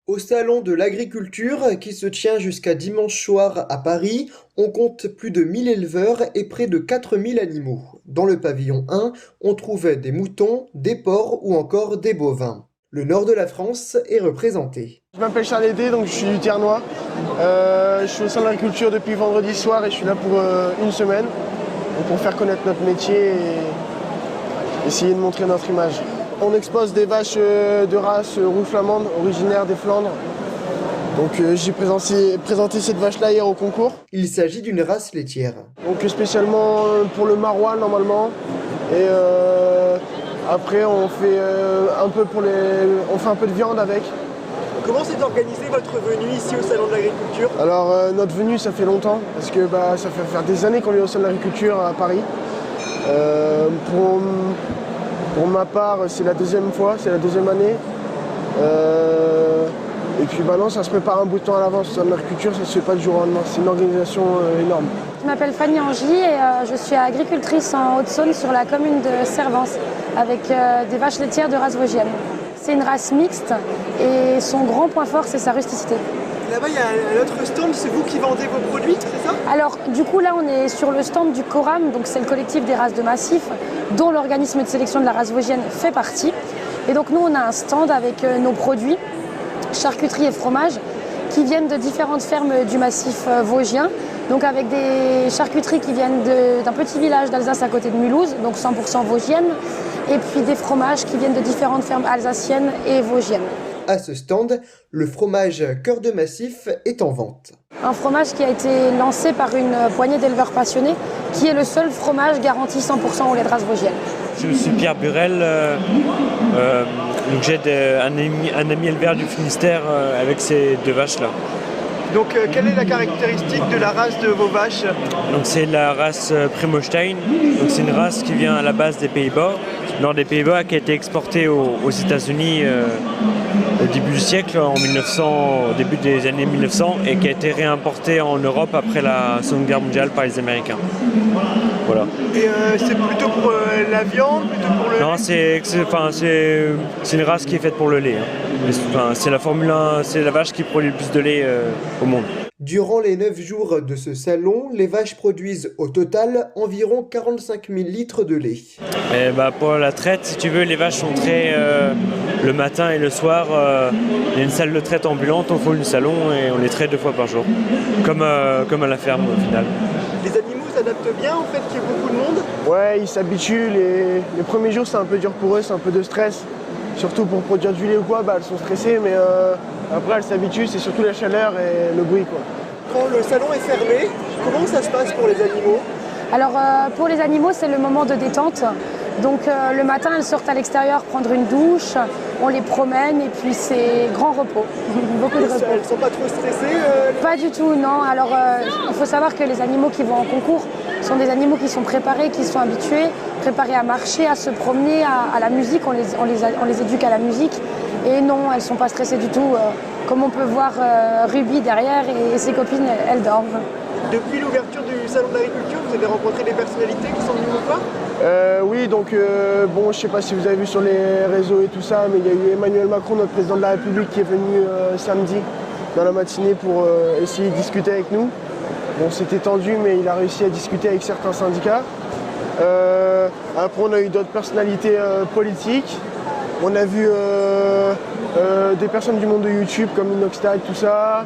Au Salon de l'Agriculture, qui se tient jusqu'à dimanche soir à Paris, on compte plus de 1000 éleveurs et près de 4000 animaux. Dans le pavillon 1, on trouvait des moutons, des porcs ou encore des bovins. Le nord de la France est représenté. Je m'appelle Charles Hédé, donc je suis du Ternois. Je suis au sein de l'agriculture depuis vendredi soir et je suis là pour une semaine pour faire connaître notre métier et essayer de montrer notre image. On expose des vaches de race rouge flamande, originaires des Flandres. Donc j'ai présenté cette vache-là hier au concours. Il s'agit d'une race laitière. Donc spécialement pour le maroilles normalement. Et après on fait un peu de viande avec. Comment s'est organisée votre venue ici au Salon de l'Agriculture? Alors notre venue ça fait longtemps, parce que ça fait faire des années qu'on est au Salon de l'Agriculture à Paris. Pour ma part, c'est la deuxième fois, c'est la deuxième année. Et puis maintenant, ça se prépare un bout de temps à l'avance. Dans l'agriculture, ça ne se fait pas du jour au lendemain. C'est une organisation énorme. Je m'appelle Fanny Angy et je suis agricultrice en Haute-Saône sur la commune de Servance avec des vaches laitières de race vosgienne. C'est une race mixte et son grand point fort, c'est sa rusticité. Là-bas, il y a un autre stand, c'est vous qui vendez vos produits, c'est ça? Alors, du coup, là, on est sur le stand du CORAM, donc c'est le collectif des races de massif, dont l'organisme de sélection de la race vosgienne fait partie. Et donc, nous, on a un stand avec nos produits, charcuterie et fromage, qui viennent de différentes fermes du massif vosgien. Donc, avec des charcuteries qui viennent d'un petit village d'Alsace à côté de Mulhouse, donc 100% vosgienne, et puis des fromages qui viennent de différentes fermes alsaciennes et vosgiennes. À ce stand, le fromage cœur de massif est en vente. Un fromage qui a été lancé par une poignée d'éleveurs passionnés, qui est le seul fromage garanti 100% au lait de race vosgienne. Je suis Pierre Burel, donc j'aide un ami éleveur du Finistère avec ces deux vaches-là. Donc, quelle est la caractéristique de la race de vos vaches? Donc c'est la race Primostein, donc c'est une race qui vient à la base des Pays-Bas, nord des Pays-Bas, qui a été exportée aux États-Unis au début du siècle, au début des années 1900, et qui a été réimportée en Europe après la Seconde Guerre mondiale par les Américains. Voilà. Et c'est plutôt pour la viande, plutôt pour le... Non, c'est une race qui est faite pour le lait. C'est la Formule 1, c'est la vache qui produit le plus de lait au monde. Durant les 9 jours de ce salon, les vaches produisent au total environ 45 000 litres de lait. Et pour la traite, si tu veux, les vaches sont traitées le matin et le soir. Il y a une salle de traite ambulante au fond du salon et on les traite 2 fois par jour, comme à la ferme au final. Les animaux s'adaptent bien au fait qu'il y ait beaucoup de monde? Ouais, ils s'habituent. Les premiers jours, c'est un peu dur pour eux, c'est un peu de stress. Surtout pour produire du lait ou quoi, elles sont stressées, mais après elles s'habituent, c'est surtout la chaleur et le bruit, quoi. Quand le salon est fermé, comment ça se passe pour les animaux? Alors pour les animaux, c'est le moment de détente. Donc le matin, elles sortent à l'extérieur prendre une douche, on les promène et puis c'est grand repos, beaucoup de repos. Elles ne sont pas trop stressées Pas du tout, non. Alors il faut savoir que les animaux qui vont en concours sont des animaux qui sont préparés, qui sont habitués, préparés à marcher, à se promener, à la musique, on les éduque à la musique. Et non, elles ne sont pas stressées du tout. Comme on peut voir Ruby derrière et ses copines, elles dorment. Depuis l'ouverture du Salon de l'Agriculture, vous avez rencontré des personnalités qui sont venues vous voir? Oui, donc je ne sais pas si vous avez vu sur les réseaux et tout ça, mais il y a eu Emmanuel Macron, notre président de la République, qui est venu samedi dans la matinée pour essayer de discuter avec nous. Bon, c'était tendu, mais il a réussi à discuter avec certains syndicats. Après, on a eu d'autres personnalités politiques. On a vu des personnes du monde de YouTube comme Inoxtag, tout ça.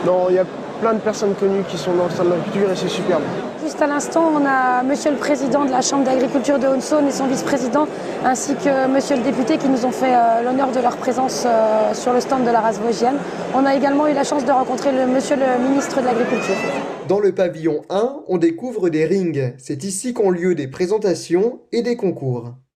Non, il y a plein de personnes connues qui sont dans le salon de l'agriculture et c'est superbe. Juste à l'instant, on a monsieur le président de la Chambre d'agriculture de Haute-Saône et son vice-président, ainsi que monsieur le député qui nous ont fait l'honneur de leur présence sur le stand de la race vosgienne. On a également eu la chance de rencontrer monsieur le ministre de l'Agriculture. Dans le pavillon 1, on découvre des rings. C'est ici qu'ont lieu des présentations et des concours.